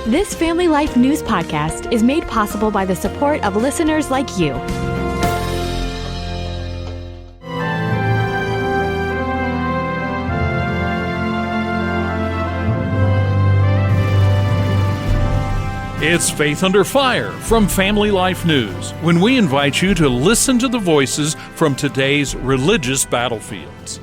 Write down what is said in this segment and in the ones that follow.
This Family Life News podcast is made possible by the support of listeners like you. It's Faith Under Fire from Family Life News, when we invite you to listen to the voices from today's religious battlefields.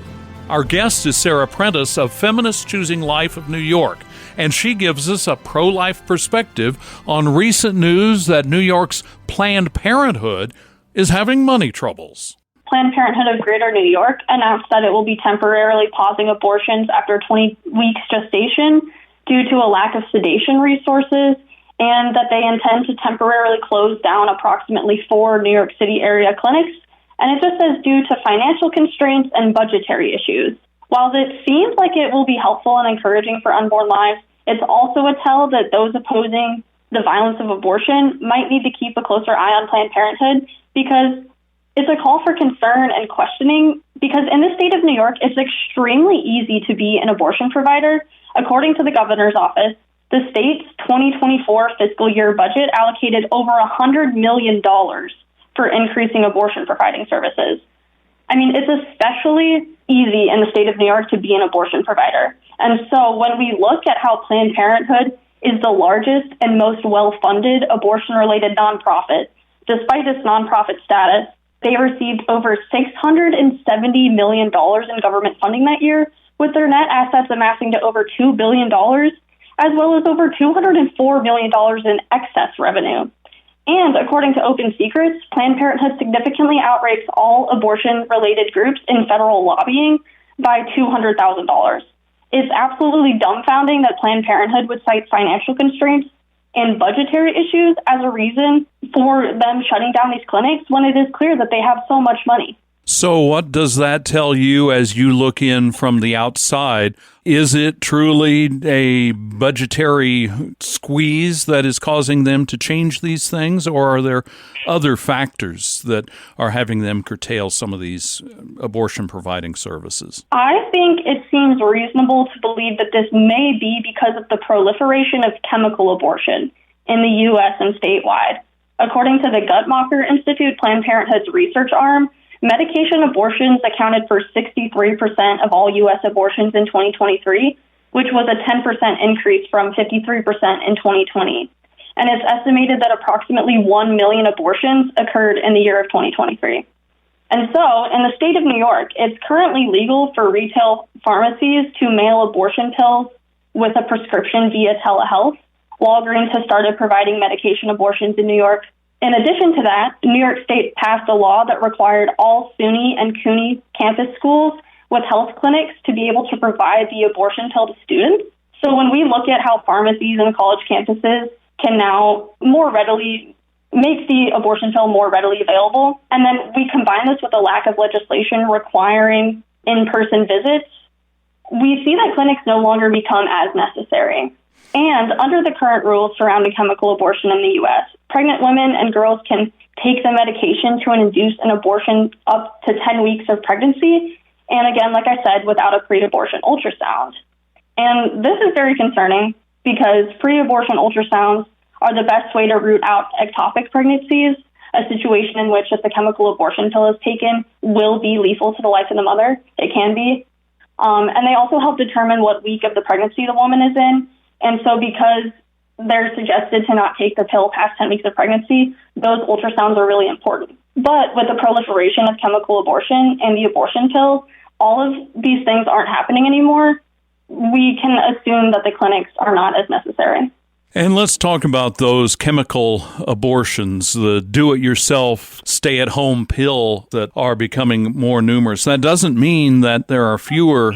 Our guest is Sarah Prentice of Feminists Choosing Life of New York, and she gives us a pro-life perspective on recent news that New York's Planned Parenthood is having money troubles. Planned Parenthood of Greater New York announced that it will be temporarily pausing abortions after 20 weeks gestation due to a lack of sedation resources, and that they intend to temporarily close down approximately 4 New York City area clinics. And it just says due to financial constraints and budgetary issues. While it seems like it will be helpful and encouraging for unborn lives, it's also a tell that those opposing the violence of abortion might need to keep a closer eye on Planned Parenthood, because it's a call for concern and questioning, because in the state of New York, it's extremely easy to be an abortion provider. According to the governor's office, the state's 2024 fiscal year budget allocated over $100 million for increasing abortion providing services. I mean, it's especially easy in the state of New York to be an abortion provider. And so when we look at how Planned Parenthood is the largest and most well-funded abortion-related nonprofit, despite its nonprofit status, they received over $670 million in government funding that year, with their net assets amassing to over $2 billion, as well as over $204 million in excess revenue. And according to Open Secrets, Planned Parenthood significantly outranks all abortion-related groups in federal lobbying by $200,000. It's absolutely dumbfounding that Planned Parenthood would cite financial constraints and budgetary issues as a reason for them shutting down these clinics when it is clear that they have so much money. So what does that tell you as you look in from the outside? Is it truly a budgetary squeeze that is causing them to change these things, or are there other factors that are having them curtail some of these abortion-providing services? I think it seems reasonable to believe that this may be because of the proliferation of chemical abortion in the U.S. and statewide. According to the Guttmacher Institute, Planned Parenthood's research arm, medication abortions accounted for 63% of all U.S. abortions in 2023, which was a 10% increase from 53% in 2020. And it's estimated that approximately 1 million abortions occurred in the year of 2023. And so, in the state of New York, it's currently legal for retail pharmacies to mail abortion pills with a prescription via telehealth. Walgreens has started providing medication abortions in New York. In addition to that, New York State passed a law that required all SUNY and CUNY campus schools with health clinics to be able to provide the abortion pill to students. So when we look at how pharmacies and college campuses can now more readily make the abortion pill more readily available, and then we combine this with a lack of legislation requiring in-person visits, we see that clinics no longer become as necessary. And under the current rules surrounding chemical abortion in the U.S., pregnant women and girls can take the medication to induce an abortion up to 10 weeks of pregnancy, and again, like I said, without a pre-abortion ultrasound. And this is very concerning because pre-abortion ultrasounds are the best way to root out ectopic pregnancies, a situation in which if the chemical abortion pill is taken will be lethal to the life of the mother. It can be. And they also help determine what week of the pregnancy the woman is in. And so because they're suggested to not take the pill past 10 weeks of pregnancy, those ultrasounds are really important. But with the proliferation of chemical abortion and the abortion pill, all of these things aren't happening anymore. We can assume that the clinics are not as necessary. And let's talk about those chemical abortions, the do-it-yourself, stay-at-home pill that are becoming more numerous. That doesn't mean that there are fewer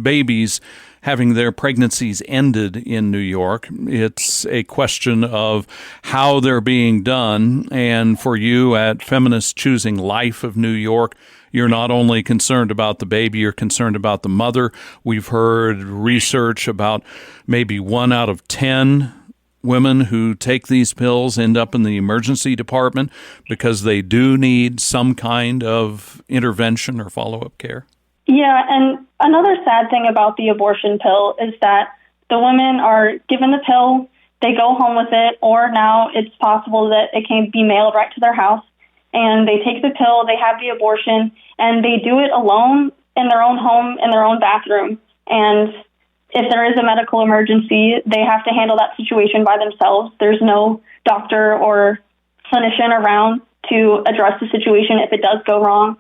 babies having their pregnancies ended in New York. It's a question of how they're being done. And for you at Feminists Choosing Life of New York, you're not only concerned about the baby, you're concerned about the mother. We've heard research about maybe 1 out of 10 women who take these pills end up in the emergency department because they do need some kind of intervention or follow-up care. Yeah, and another sad thing about the abortion pill is that the women are given the pill, they go home with it, or now it's possible that it can be mailed right to their house. And they take the pill, they have the abortion, and they do it alone in their own home, in their own bathroom. And if there is a medical emergency, they have to handle that situation by themselves. There's no doctor or clinician around to address the situation if it does go wrong.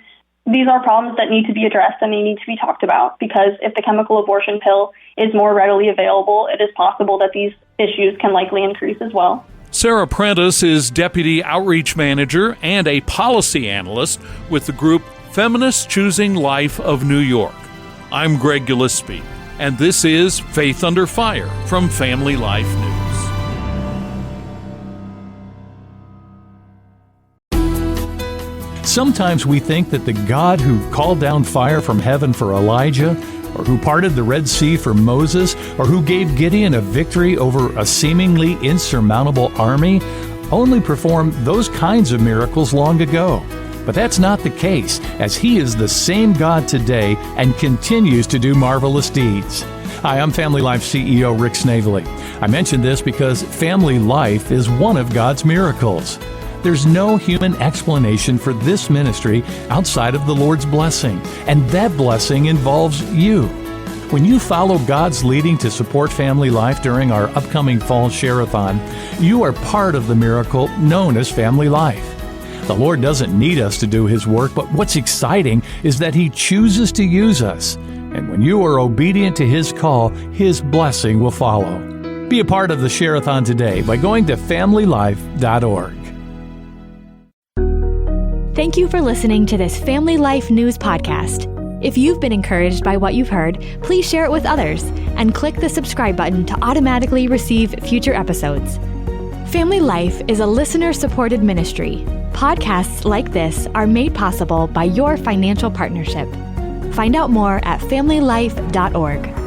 These are problems that need to be addressed and they need to be talked about, because if the chemical abortion pill is more readily available, it is possible that these issues can likely increase as well. Sarah Prentice is Deputy Outreach Manager and a Policy Analyst with the group Feminists Choosing Life of New York. I'm Greg Gillespie, and this is Faith Under Fire from Family Life News. Sometimes we think that the God who called down fire from heaven for Elijah, or who parted the Red Sea for Moses, or who gave Gideon a victory over a seemingly insurmountable army, only performed those kinds of miracles long ago. But that's not the case, as He is the same God today and continues to do marvelous deeds. Hi, I'm Family Life CEO Rick Snavely. I mention this because family life is one of God's miracles. There's no human explanation for this ministry outside of the Lord's blessing, and that blessing involves you. When you follow God's leading to support family life during our upcoming Fall Share-a-thon, you are part of the miracle known as family life. The Lord doesn't need us to do His work, but what's exciting is that He chooses to use us. And when you are obedient to His call, His blessing will follow. Be a part of the Share-a-thon today by going to familylife.org. Thank you for listening to this Family Life News podcast. If you've been encouraged by what you've heard, please share it with others and click the subscribe button to automatically receive future episodes. Family Life is a listener-supported ministry. Podcasts like this are made possible by your financial partnership. Find out more at familylife.org.